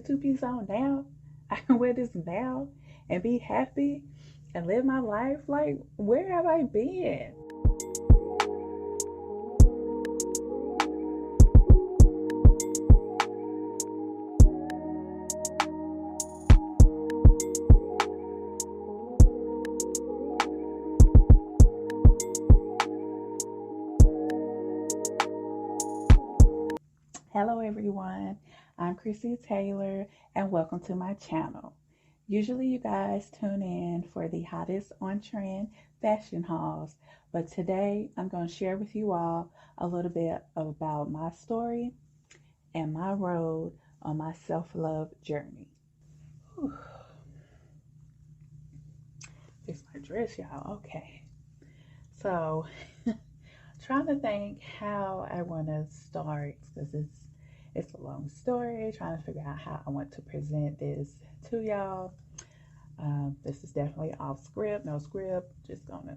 two-piece on now. I can wear this now and be happy and live my life. Like, where have I been? Hello, everyone. I'm Chrissy Taylor, and welcome to my channel. Usually, you guys tune in for the hottest on trend fashion hauls, but today I'm going to share with you all a little bit about my story and my road on my self-love journey. Whew. Fix my dress, y'all. Okay. So, trying to think how I want to start because it's a long story. Trying to figure out how I want to present this to y'all. This is definitely off script, no script. Just gonna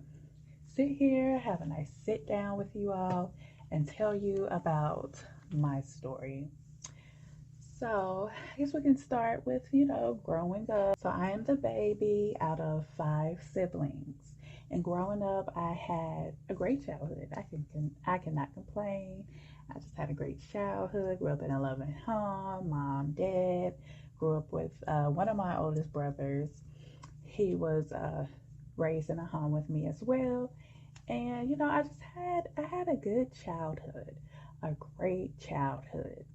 sit here, have a nice sit down with you all, and tell you about my story. So I guess we can start with, growing up. So I am the baby out of 5 siblings. And growing up, I had a great childhood. I cannot complain. I just had a great childhood. Grew up in a loving home, mom, dad. Grew up with one of my oldest brothers. He was raised in a home with me as well. And I had a good childhood, a great childhood.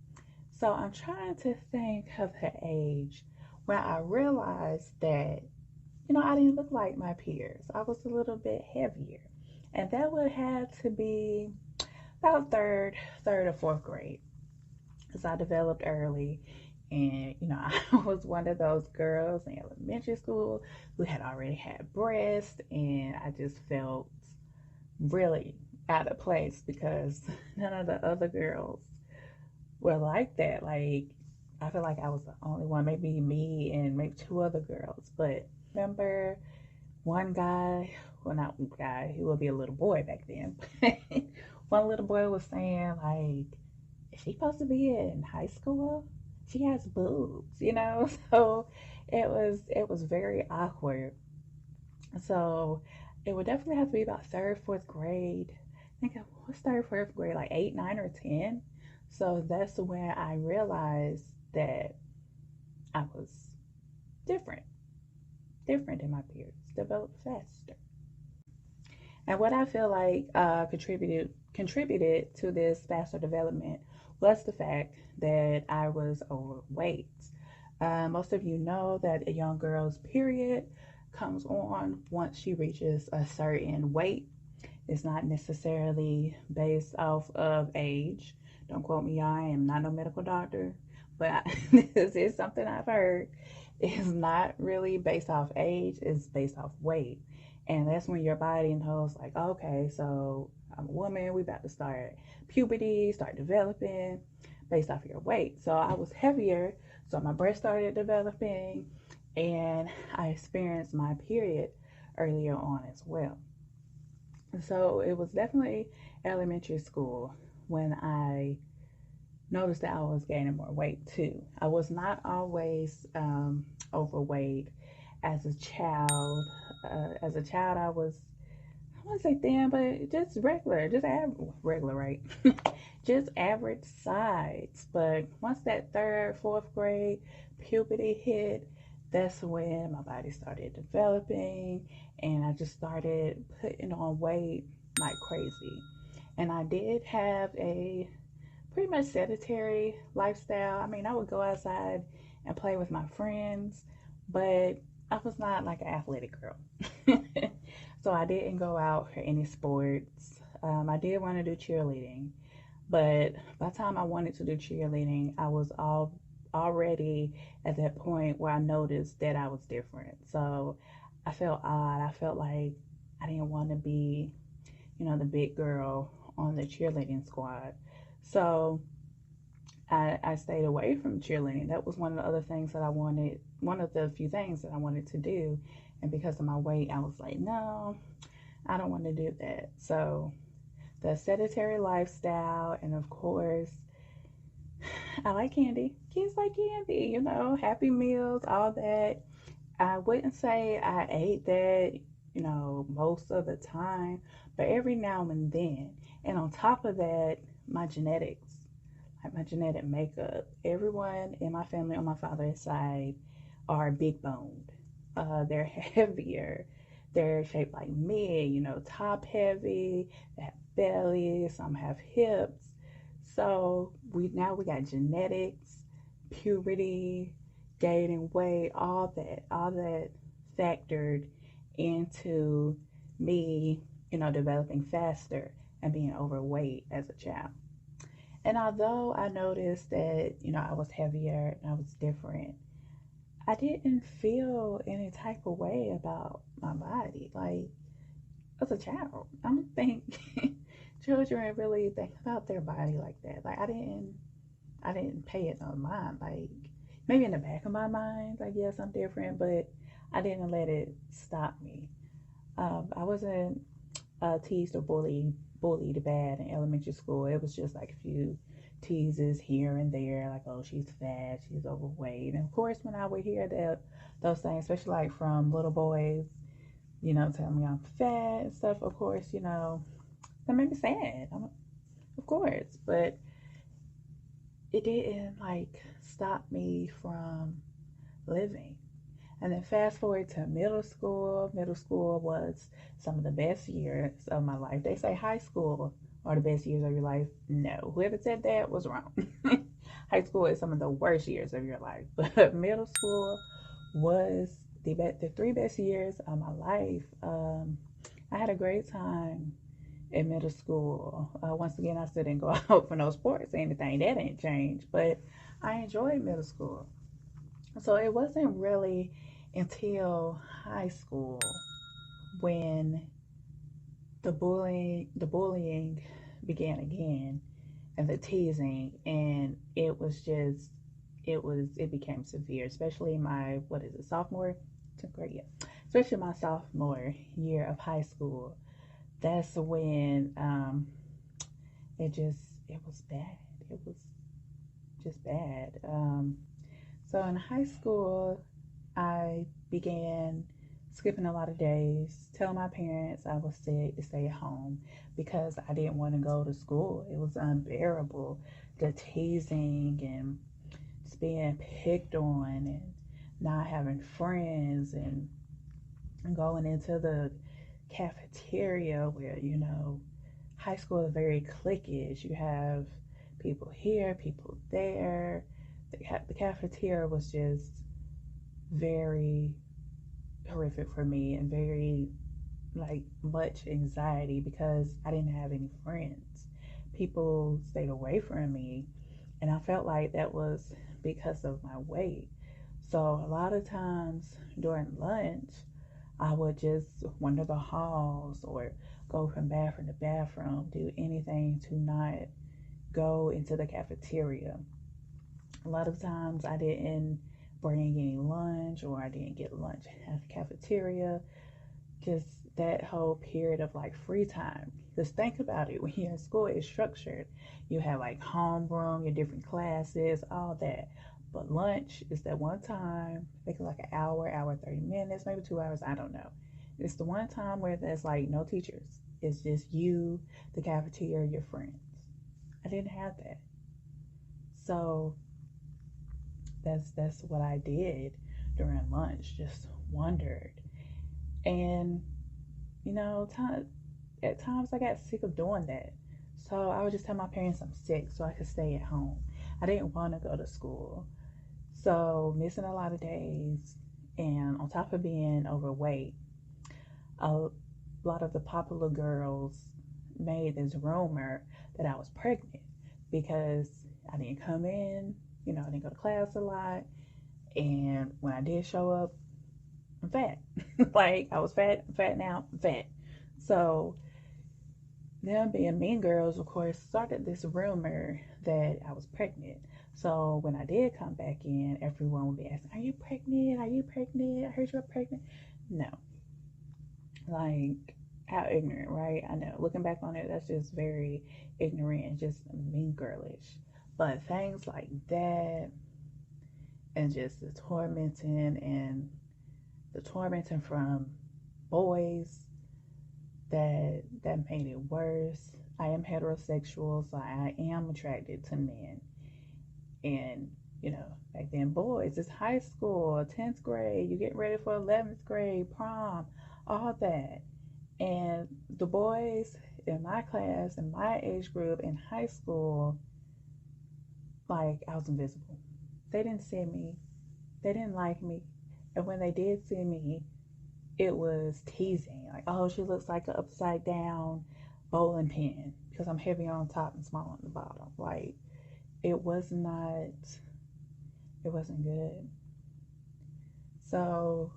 So I'm trying to think of the age when I realized that, I didn't look like my peers. I was a little bit heavier. And that would have to be about third or fourth grade. Because I developed early. And, I was one of those girls in elementary school who had already had breasts. And I just felt really out of place because none of the other girls were like that. Like, I feel like I was the only one, maybe me and maybe two other girls. But remember one guy, well, not one guy, he would be a little boy back then. One little boy was saying, like, is she supposed to be in high school? She has boobs, So it was very awkward. So it would definitely have to be about third, fourth grade. I think what's third, fourth grade, like 8, 9, or 10. So that's when I realized that I was different than my peers, developed faster. And what I feel like contributed to this faster development was the fact that I was overweight. Most of you know that a young girl's period comes on once she reaches a certain weight. It's not necessarily based off of age. Don't quote me, I am not no medical doctor, but this is something I've heard. It's not really based off age, it's based off weight. And that's when your body knows, like, okay, so I'm a woman, we about to start puberty, start developing based off of your weight. So I was heavier, so my breast started developing, and I experienced my period earlier on as well. So it was definitely elementary school when I noticed that I was gaining more weight too. I was not always overweight as a child. I was, I want to say thin, but just regular, just regular, right? Just average size. But once that third, fourth grade puberty hit, that's when my body started developing and I just started putting on weight like crazy. And I did have a pretty much sedentary lifestyle. I mean, I would go outside and play with my friends, but I was not like an athletic girl. So I didn't go out for any sports. I did want to do cheerleading, but by the time I wanted to do cheerleading, I was already at that point where I noticed that I was different. So I felt odd. I felt like I didn't want to be, the big girl on the cheerleading squad. So I stayed away from cheerleading. That was one of the other things that I wanted, one of the few things that I wanted to do. And because of my weight, I was like, no, I don't want to do that. So the sedentary lifestyle, and of course, I like candy. kids like candy, Happy Meals, all that. I wouldn't say I ate that, most of the time, but every now and then. And on top of that, my genetics, like my genetic makeup, everyone in my family on my father's side are big boned. They're heavier. They're shaped like me, top heavy, they have belly, some have hips. So we got genetics, puberty, gaining weight, all that factored into me, developing faster and being overweight as a child. And although I noticed that, I was heavier and I was different, I didn't feel any type of way about my body. Like, as a child, I don't think children really think about their body like that. Like, I didn't pay it no mind. Like, maybe in the back of my mind, like, yes, I'm different, but I didn't let it stop me. I wasn't teased or bullied bad in elementary school. It was just like a few teases here and there, like, oh, she's fat, she's overweight. And of course, when I would hear those things, especially like from little boys, telling me I'm fat and stuff, of course, that made me sad. Of course, but it didn't like stop me from living. And then fast forward to middle school. Middle school was some of the best years of my life. They say high school are the best years of your life. No, whoever said that was wrong. High school is some of the worst years of your life. But middle school was the three best years of my life. I had a great time in middle school. Once again, I still didn't go out for no sports or anything. That didn't change. But I enjoyed middle school. So it wasn't really until high school when the bullying began again, and the teasing, and it became severe, especially my, what is it, sophomore, 10th grade, yeah, especially my sophomore year of high school. That's when it was bad. It was just bad. So in high school, I began skipping a lot of days, telling my parents I was sick to stay at home because I didn't want to go to school. It was unbearable, the teasing and just being picked on and not having friends and going into the cafeteria where, high school is very cliquish. You have people here, people there. The cafeteria was just very horrific for me and very like much anxiety because I didn't have any friends. People stayed away from me, and I felt like that was because of my weight. So a lot of times during lunch, I would just wander the halls or go from bathroom to bathroom, do anything to not go into the cafeteria. A lot of times I didn't bring any lunch or I didn't get lunch at the cafeteria. Just that whole period of like free time. Just think about it. When you're in school, it's structured. You have like homeroom, your different classes, all that. But lunch is that one time, I think like an hour, 30 minutes, maybe 2 hours, I don't know. It's the one time where there's like no teachers. It's just you, the cafeteria, your friends. I didn't have that. So that's what I did during lunch, just wondered. And at times I got sick of doing that. So I would just tell my parents I'm sick so I could stay at home. I didn't want to go to school. So missing a lot of days, and on top of being overweight, a lot of the popular girls made this rumor that I was pregnant because I didn't come in, I didn't go to class a lot. And when I did show up, I'm fat. Like, I was fat, I'm fat now, I'm fat. So them being mean girls, of course, started this rumor that I was pregnant. So when I did come back in, everyone would be asking, "Are you pregnant? Are you pregnant? I heard you were pregnant." No. Like, how ignorant, right? I know. Looking back on it, that's just very ignorant and just mean girlish. But things like that, and just the tormenting from boys that made it worse. I am heterosexual, so I am attracted to men. And, back then, boys, it's high school, 10th grade, you get ready for 11th grade, prom, all that. And the boys in my class, in my age group, in high school, like, I was invisible. They didn't see me, they didn't like me. And when they did see me, it was teasing. Like, oh, she looks like an upside down bowling pin because I'm heavy on top and small on the bottom. Like, it was not, it wasn't good. So,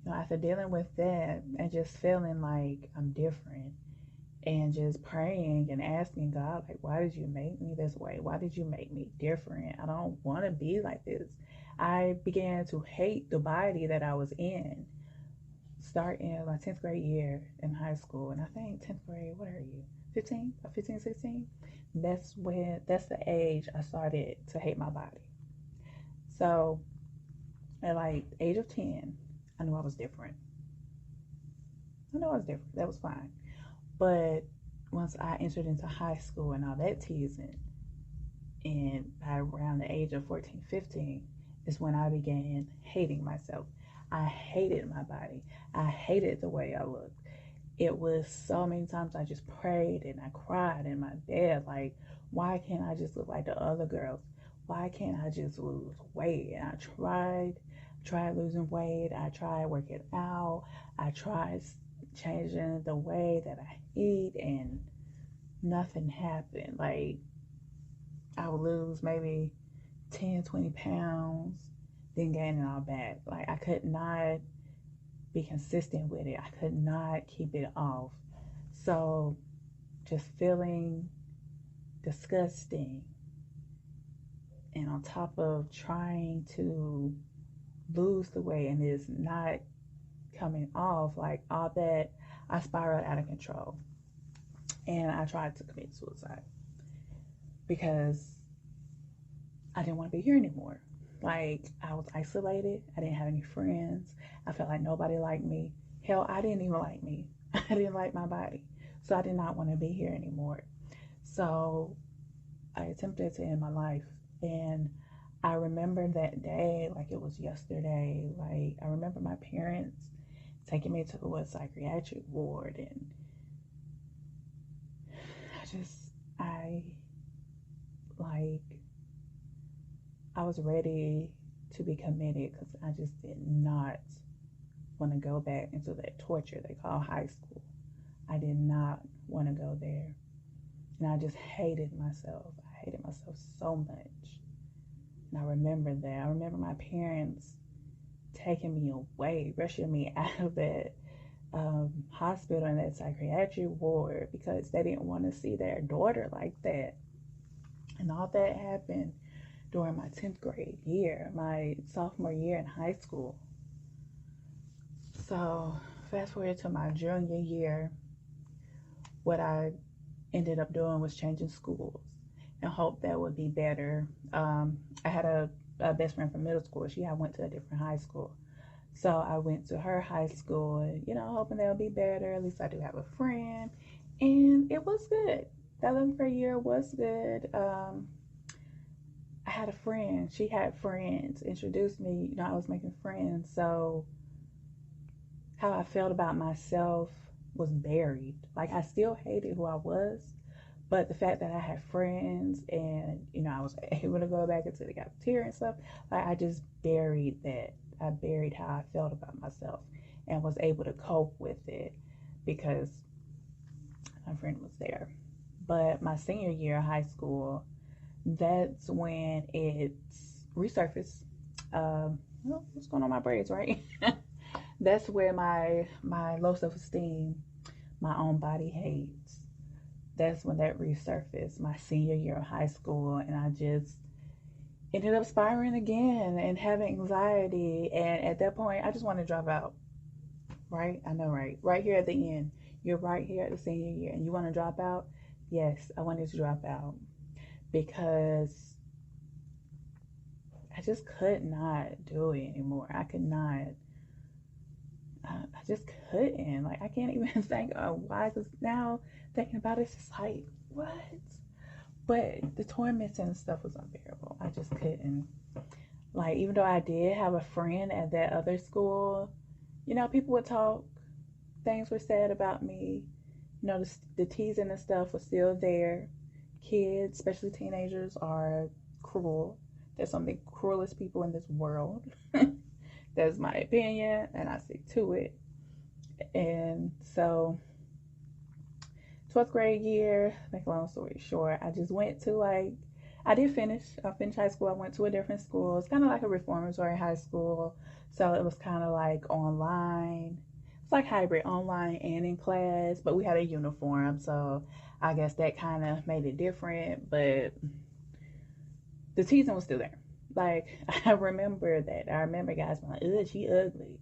after dealing with that and just feeling like I'm different and just praying and asking God, like, why did you make me this way? Why did you make me different? I don't want to be like this. I began to hate the body that I was in, starting my 10th grade year in high school. And I think 10th grade, what are you? 15? 15, 16? That's the age I started to hate my body. So at like the age of 10, I knew I was different. I knew I was different. That was fine. But once I entered into high school and all that teasing, and by around the age of 14, 15, is when I began hating myself. I hated my body. I hated the way I looked. It was so many times I just prayed and I cried in my bed, like, why can't I just look like the other girls? Why can't I just lose weight? And I tried losing weight. I tried working out. I tried changing the way that I eat, and nothing happened. Like, I would lose maybe 10, 20 pounds, then gain it all back. Like, I could not be consistent with it. I could not keep it off. So, just feeling disgusting. And on top of trying to lose the weight and it's not coming off, like all that, I spiraled out of control. And I tried to commit suicide because I didn't want to be here anymore. Like, I was isolated. I didn't have any friends. I felt like nobody liked me. Hell, I didn't even like me. I didn't like my body. So I did not want to be here anymore. So I attempted to end my life. And I remember that day like it was yesterday. Like, I remember my parents taking me to a psychiatric ward, and I was ready to be committed because I just did not want to go back into that torture they call high school. I did not want to go there. And I just hated myself. I hated myself so much. And I remember that. I remember my parents taking me away, rushing me out of that hospital in that psychiatric ward because they didn't want to see their daughter like that. And all that happened during my 10th grade year, my sophomore year in high school. So fast forward to my junior year, what I ended up doing was changing schools and hope that would be better. I had a best friend from middle school. She had went to a different high school. So I went to her high school, hoping that would be better. At least I do have a friend. And it was good. That 11th grade year was good. I had a friend. She had friends. Introduced me. I was making friends. So how I felt about myself was buried. Like, I still hated who I was. But the fact that I had friends and, I was able to go back into the cafeteria and stuff, like, I just buried that. I buried how I felt about myself and was able to cope with it because my friend was there. But my senior year of high school, that's when it's resurfaced. What's going on with my braids, right? That's where my low self-esteem, my own body hates, that's when that resurfaced my senior year of high school. And I just ended up spiraling again and having anxiety. And at that point, I just wanted to drop out. Right? I know, right? Right here at the end. You're right here at the senior year and you want to drop out? Yes, I wanted to drop out because I just could not do it anymore. I could not. I just couldn't. Like, I can't even think of why. Because now thinking about it, it's just like, what? But the torment and stuff was unbearable. I just couldn't. Like, even though I did have a friend at that other school, people would talk. Things were said about me. The teasing and stuff was still there. Kids, especially teenagers, are cruel. They're some of the cruelest people in this world. That's my opinion, and I stick to it. And so, 12th grade year, make a long story short, I just went to I did finish. I finished high school. I went to a different school. It's kind of like a reformatory high school. So it was kind of like online. It's like hybrid, online and in class, but we had a uniform. So I guess that kind of made it different, but the teasing was still there. Like, I remember that. I remember guys being like, ugh, she ugly.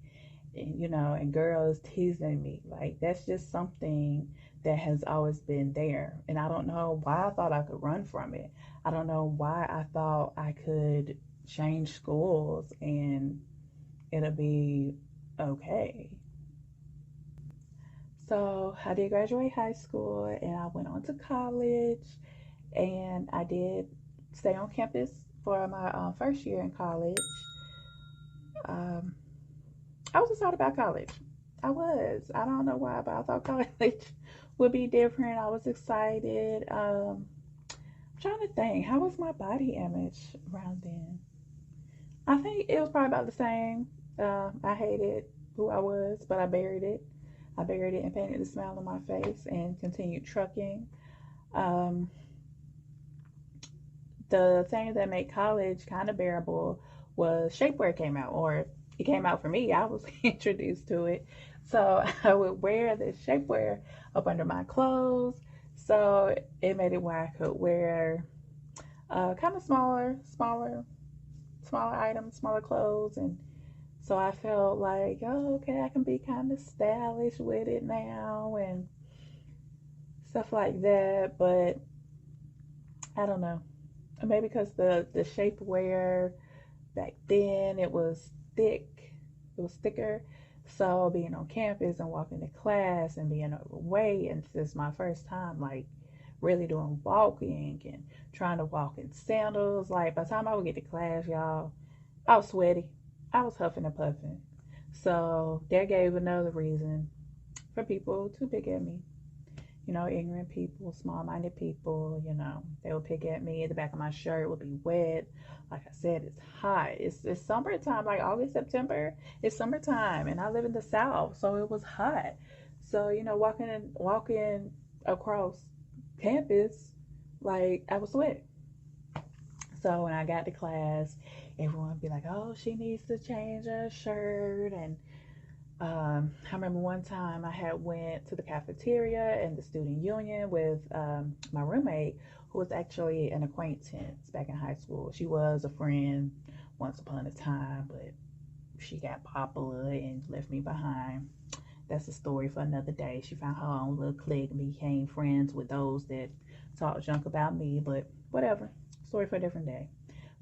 And girls teasing me. Like, that's just something that has always been there. And I don't know why I thought I could run from it. I don't know why I thought I could change schools and it'll be okay. So I did graduate high school and I went on to college, and I did stay on campus for my first year in college. Um, I was excited about college. I was. I don't know why, but I thought college would be different. I was excited. I'm trying to think, how was my body image around then? I think it was probably about the same. I hated who I was, but I buried it. I buried it and painted a smile on my face and continued trucking. Um, the thing that made college kind of bearable was shapewear came out, or it came out for me. I was introduced to it. So I would wear this shapewear up under my clothes. So it made it where I could wear kind of smaller items, smaller clothes. And so I felt like, oh, okay, I can be kind of stylish with it now and stuff like that. But I don't know. Maybe because the shapewear back then it was thick, it was thicker. So being on campus and walking to class and being overweight, and this is my first time like really doing walking and trying to walk in sandals. Like by the time I would get to class, y'all, I was sweaty. I was huffing and puffing. So that gave another reason for people to pick at me. Ignorant people, small-minded people, they would pick at me. The back of my shirt would be wet. Like I said, it's hot. It's summertime, like August, September. It's summertime, and I live in the South, so it was hot. So, walking across campus, like I was sweating. So when I got to class, everyone would be like, "Oh, she needs to change her shirt," and I remember one time I had went to the cafeteria in the student union with my roommate, who was actually an acquaintance back in high school. She was a friend once upon a time, but she got popular and left me behind. That's a story for another day. She found her own little clique and became friends with those that talk junk about me, but whatever. Story for a different day.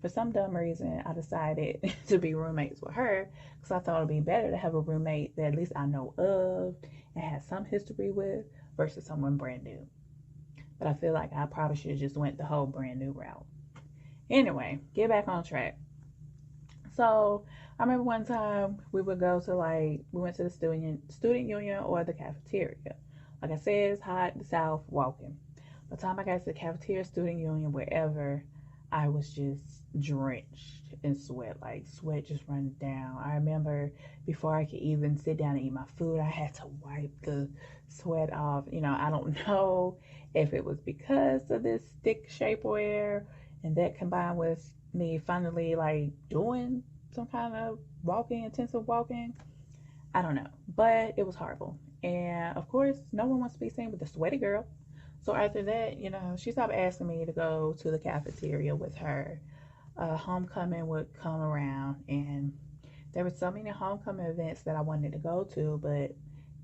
For some dumb reason, I decided to be roommates with her because I thought it'd be better to have a roommate that at least I know of and had some history with versus someone brand new. But I feel like I probably should have just went the whole brand new route. Anyway, get back on track. So I remember one time we would go to we went to the student union or the cafeteria. Like I said, it's hot in the South walking. By the time I got to the cafeteria, student union, wherever, I was just drenched in sweat, like sweat just running down. I remember before I could even sit down and eat my food, I had to wipe the sweat off. I don't know if it was because of this thick shapewear and that combined with me finally like doing some kind of intensive walking. I don't know, but it was horrible. And of course, no one wants to be seen with a sweaty girl. So after that, she stopped asking me to go to the cafeteria with her. Homecoming would come around, and there were so many homecoming events that I wanted to go to, but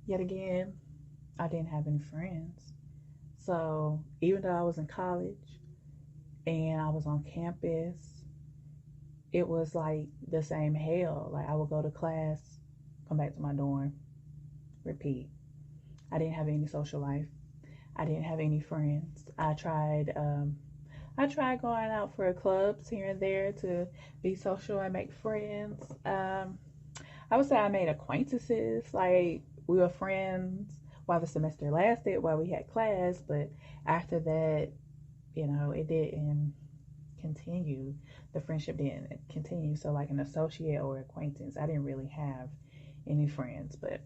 yet again, I didn't have any friends. So even though I was in college and I was on campus, it was like the same hell. Like I would go to class, come back to my dorm, repeat. I didn't have any social life. I didn't have any friends. I tried going out for clubs here and there to be social and make friends. I would say I made acquaintances. Like we were friends while the semester lasted, while we had class, but after that, it didn't continue. The friendship didn't continue. So like an associate or acquaintance, I didn't really have any friends. But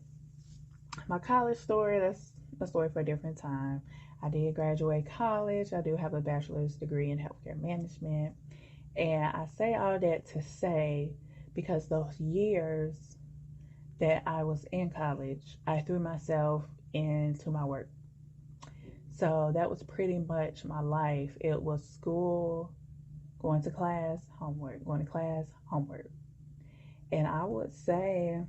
my college story, that's a story for a different time. I did graduate college. I do have a bachelor's degree in healthcare management. And I say all that to say, because those years that I was in college, I threw myself into my work. So that was pretty much my life. It was school, going to class, homework, going to class, homework. And I would say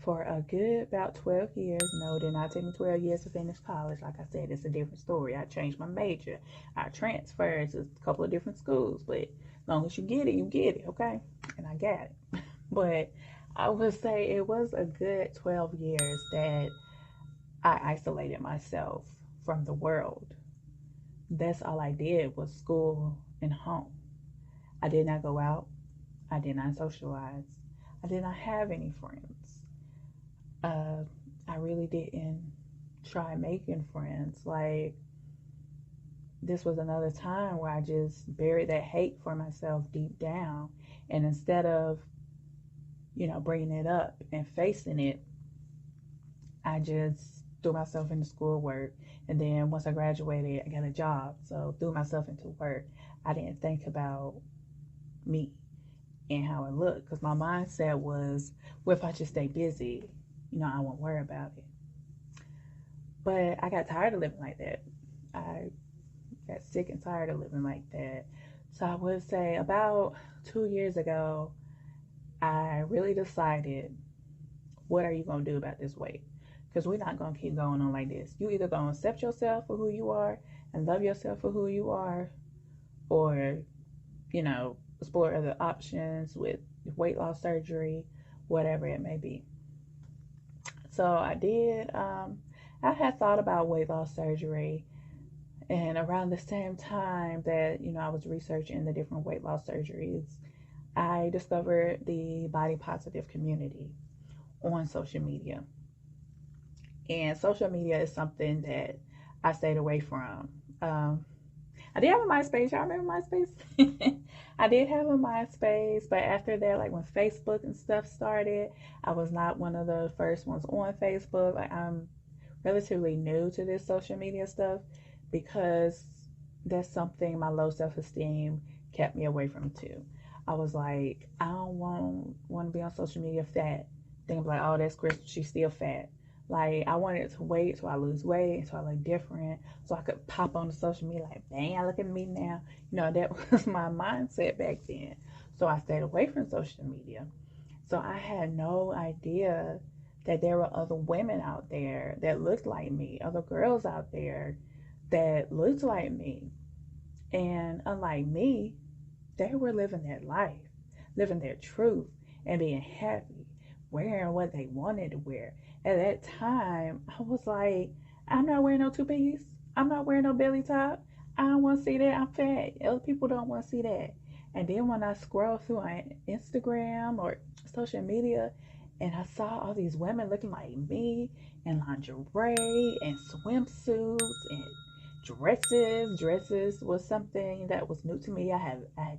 for a good about 12 years, no, it did not take me 12 years to finish college. Like I said, it's a different story. I changed my major. I transferred to a couple of different schools. But as long as you get it, you get it, okay? And I got it. But I would say it was a good 12 years that I isolated myself from the world. That's all I did was school and home. I did not go out. I did not socialize. I did not have any friends. uh, I really didn't try making friends. Like, this was another time where I just buried that hate for myself deep down. And instead of, bringing it up and facing it, I just threw myself into schoolwork. And then once I graduated, I got a job. So threw myself into work. I didn't think about me and how it looked, because my mindset was, well, if I just stay busy, I won't worry about it. But I got tired of living like that. I got sick and tired of living like that. So I would say about 2 years ago, I really decided, what are you going to do about this weight? Because we're not going to keep going on like this. You either going to accept yourself for who you are and love yourself for who you are, or, explore other options with weight loss surgery, whatever it may be. So I did. I had thought about weight loss surgery, and around the same time that I was researching the different weight loss surgeries, I discovered the body positive community on social media. And social media is something that I stayed away from. I did have a MySpace. Y'all remember MySpace? I did have a MySpace, but after that, like when Facebook and stuff started, I was not one of the first ones on Facebook. Like, I'm relatively new to this social media stuff, because that's something my low self-esteem kept me away from too. I was like, I don't want to be on social media fat. Thinking like, oh, that's Chris, she's still fat. Like, I wanted to wait till I lose weight, until I look different, so I could pop on the social media like, bang, look at me now. That was my mindset back then. So I stayed away from social media. So I had no idea that there were other women out there that looked like me, other girls out there that looked like me. And unlike me, they were living their life, living their truth, and being happy, wearing what they wanted to wear. At that time, I was like, I'm not wearing no two-piece. I'm not wearing no belly top. I don't want to see that. I'm fat. Other people don't want to see that. And then when I scroll through on Instagram or social media, and I saw all these women looking like me in lingerie and swimsuits and dresses. Dresses was something that was new to me. I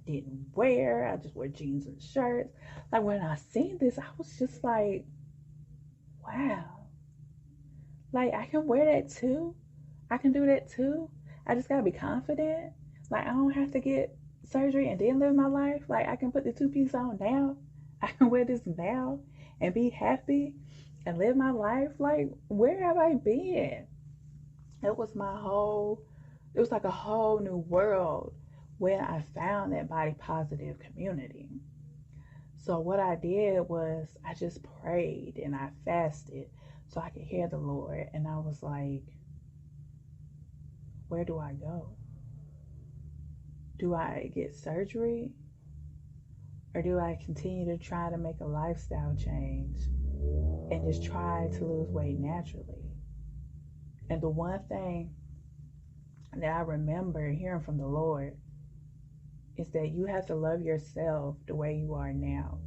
didn't wear. I just wear jeans and shirts. Like, when I seen this, I was just like, wow. Like, I can wear that too. I can do that too. I just gotta be confident. Like, I don't have to get surgery and then live my life. Like, I can put the two-piece on now. I can wear this now and be happy and live my life. Like, where have I been? It was it was like a whole new world when I found that body positive community. So what I did was I just prayed and I fasted so I could hear the Lord. And I was like, where do I go? Do I get surgery? Or do I continue to try to make a lifestyle change and just try to lose weight naturally? And the one thing that I remember hearing from the Lord is that you have to love yourself the way you are now,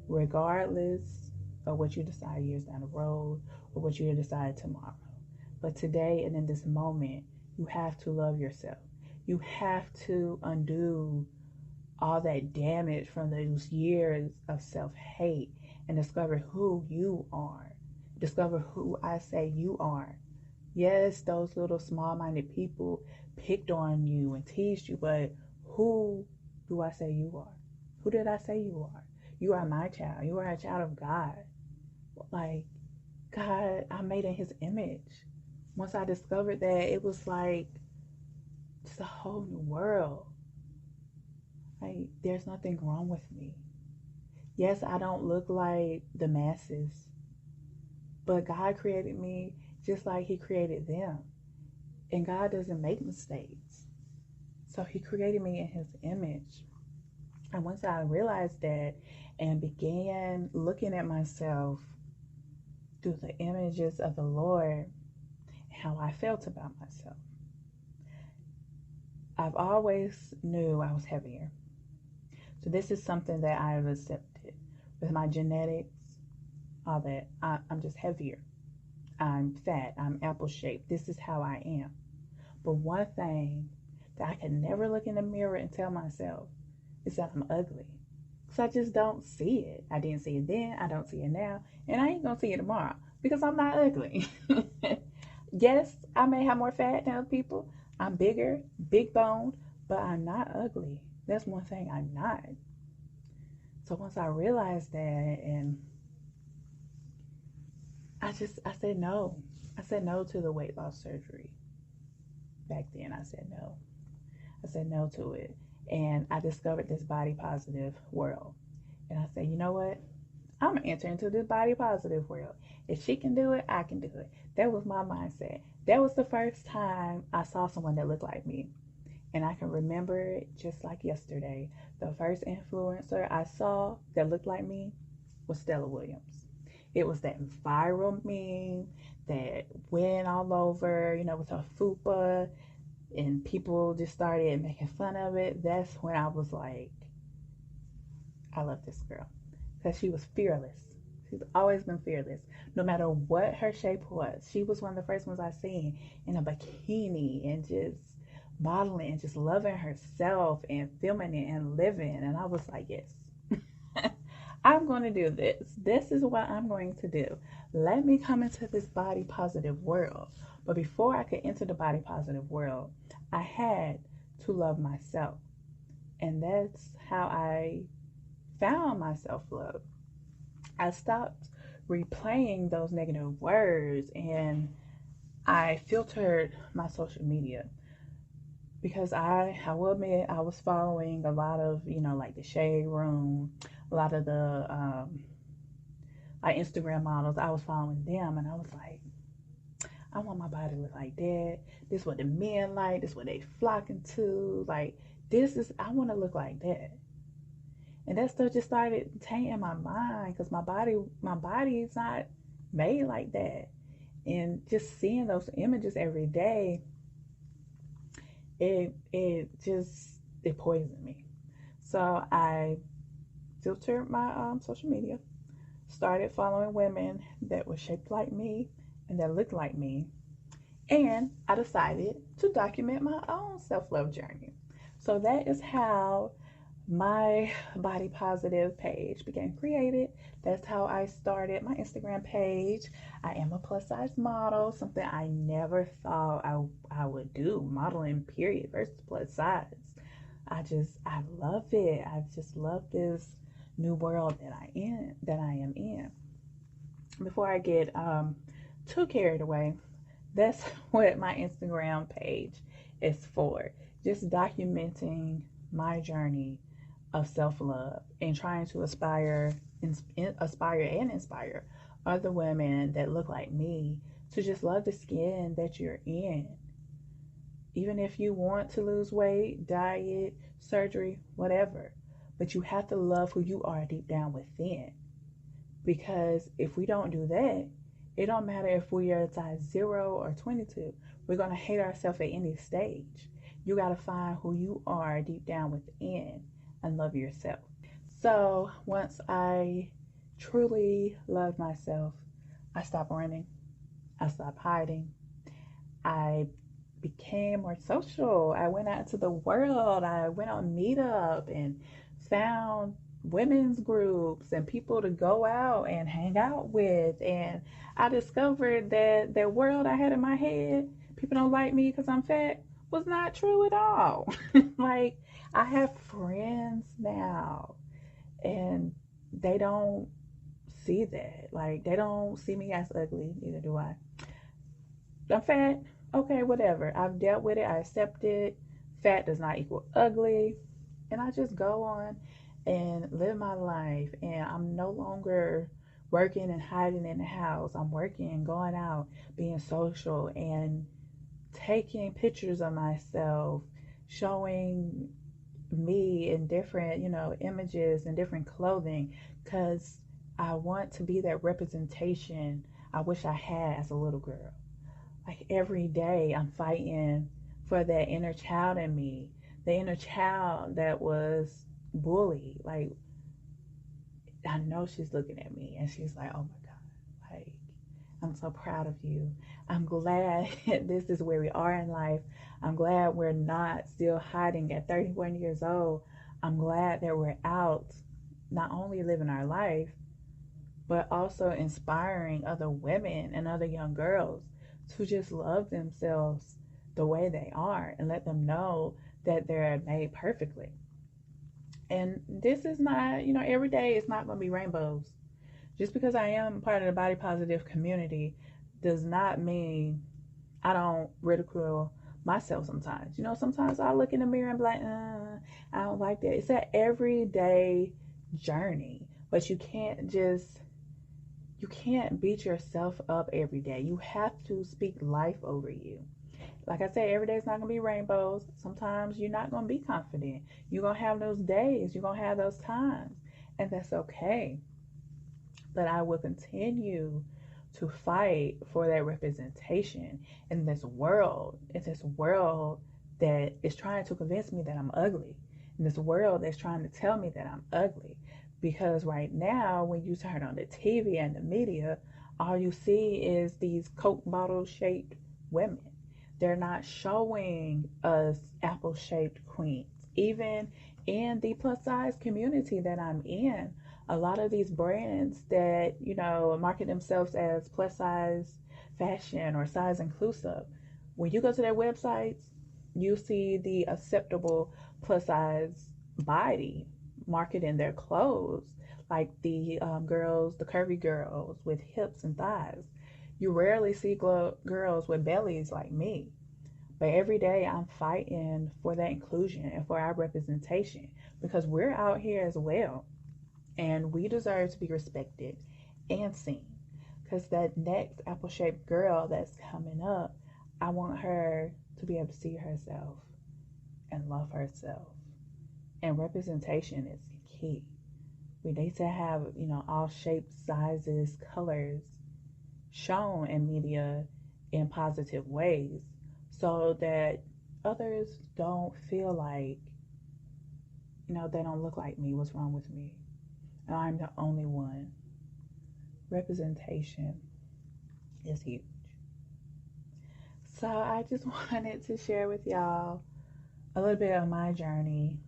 regardless of what you decide years down the road or what you decide tomorrow. But today and in this moment, you have to love yourself. You have to undo all that damage from those years of self-hate and discover who you are. Discover who I say you are. Yes, those little small-minded people picked on you and teased you, but who do I say you are? Who did I say you are? You are my child. You are a child of God. Like, God, I'm made in his image. Once I discovered that, it was like just a whole new world. Like, there's nothing wrong with me. Yes, I don't look like the masses, but God created me just like he created them. And God doesn't make mistakes. So he created me in his image. And once I realized that and began looking at myself through the images of the Lord, how I felt about myself, I've always knew I was heavier. So this is something that I've accepted. With my genetics, all that, I'm just heavier. I'm fat. I'm apple shaped. This is how I am. But one thing that I can never look in the mirror and tell myself is that I'm ugly. Because I just don't see it. I didn't see it then. I don't see it now. And I ain't going to see it tomorrow because I'm not ugly. Yes, I may have more fat than other people. I'm bigger, big boned, but I'm not ugly. That's one thing I'm not. So once I realized that, and I said no. I said no to the weight loss surgery. Back then, I said no. I said no to it. And I discovered this body positive world. And I said, you know what? I'm going to enter into this body positive world. If she can do it, I can do it. That was my mindset. That was the first time I saw someone that looked like me. And I can remember it just like yesterday. The first influencer I saw that looked like me was Stella Williams. It was that viral meme that went all over, with her fupa, and people just started making fun of it. That's when I was like, I love this girl. Because she was fearless. She's always been fearless. No matter what her shape was. She was one of the first ones I seen in a bikini and just modeling and just loving herself and filming it and living. And I was like, yes. I'm going to do this. This is what I'm going to do. Let me come into this body positive world. But before I could enter the body positive world, I had to love myself. And that's how I found my self-love. I stopped replaying those negative words and I filtered my social media. Because I will admit, I was following a lot of, like the Shade Room, a lot of the like Instagram models. I was following them and I was like, I want my body to look like that. This is what the men like. This is what they flocking to. Like, I want to look like that. And that stuff just started tainting my mind because my body is not made like that. And just seeing those images every day, it poisoned me. So I filtered my social media, started following women that were shaped like me and that looked like me, and I decided to document my own self-love journey. So that is how my body positive page became created. That's how I started my Instagram page. I am a plus size model, something I never thought I would do, modeling period versus plus size. I love it. I just love this new world that I am in. Before I get too carried away, that's what my Instagram page is for. Just documenting my journey of self-love and trying to inspire and inspire other women that look like me to just love the skin that you're in. Even if you want to lose weight, diet, surgery, whatever. but you have to love who you are deep down within. Because if we don't do that, it don't matter if we are size 0 or 22. We're going to hate ourselves at any stage. You got to find who you are deep down within and love yourself. So once I truly loved myself, I stopped running. I stopped hiding. I became more social. I went out into the world. I went on Meetup and found women's groups and people to go out and hang out with. And I discovered that the world I had in my head, people don't like me because I'm fat, was not true at all. Like, I have friends now and they don't see that. Like, they don't see me as ugly, neither do I. I'm fat. Okay, whatever. I've dealt with it. I accept it. Fat does not equal ugly. And I just go on and live my life. And I'm no longer working and hiding in the house. I'm working and going out, being social and taking pictures of myself, showing me in different, images and different clothing because I want to be that representation I wish I had as a little girl. Like every day I'm fighting for that inner child in me, the inner child that was bullied. Like, I know she's looking at me and she's like, oh my God, like, I'm so proud of you. I'm glad this is where we are in life. I'm glad we're not still hiding at 31 years old. I'm glad that we're out, not only living our life, but also inspiring other women and other young girls to just love themselves the way they are and let them know that they're made perfectly. And this is not, every day it's not going to be rainbows. Just because I am part of the body positive community does not mean I don't ridicule myself sometimes. Sometimes I look in the mirror and be like, I don't like that. It's an everyday journey, but you can't beat yourself up every day. You have to speak life over you. Like I said, every day is not going to be rainbows. Sometimes you're not going to be confident. You're going to have those days. You're going to have those times. And that's okay. But I will continue to fight for that representation in this world. In this world that is trying to convince me that I'm ugly. In this world that's trying to tell me that I'm ugly. Because right now, when you turn on the TV and the media, all you see is these Coke bottle shaped women. They're not showing us apple shaped queens. Even in the plus size community that I'm in, a lot of these brands that, market themselves as plus size fashion or size inclusive, when you go to their websites, you see the acceptable plus size body marketing their clothes, like the girls, the curvy girls with hips and thighs. You rarely see girls with bellies like me. But every day I'm fighting for that inclusion and for our representation because we're out here as well. And we deserve to be respected and seen. Because that next apple shaped girl that's coming up, I want her to be able to see herself and love herself. And representation is key. We need to have, all shapes, sizes, colors shown in media in positive ways so that others don't feel like, they don't look like me. What's wrong with me? And I'm the only one. Representation is huge. So I just wanted to share with y'all a little bit of my journey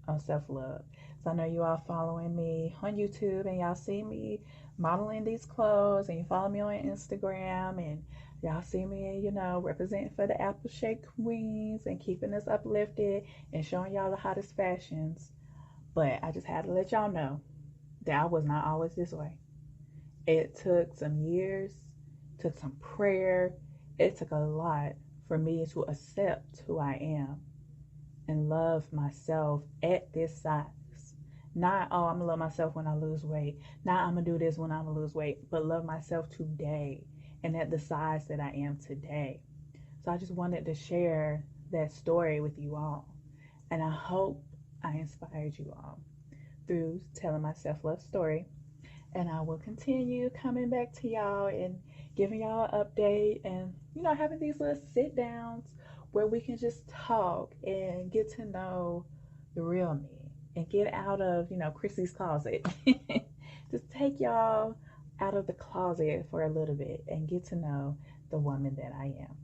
of self-love. So I know you all following me on YouTube and y'all see me modeling these clothes and you follow me on Instagram and y'all see me, representing for the apple shaped queens and keeping us uplifted and showing y'all the hottest fashions. But I just had to let y'all know that I was not always this way. It took some years, took some prayer. It took a lot for me to accept who I am and love myself at this size. Not, oh, I'm gonna love myself when I lose weight. Not, I'm gonna do this when I'm gonna lose weight, but love myself today and at the size that I am today. So I just wanted to share that story with you all. And I hope I inspired you all. through telling my self-love story. And I will continue coming back to y'all and giving y'all an update and, having these little sit downs where we can just talk and get to know the real me and get out of, Chrissy's closet. Just take y'all out of the closet for a little bit and get to know the woman that I am.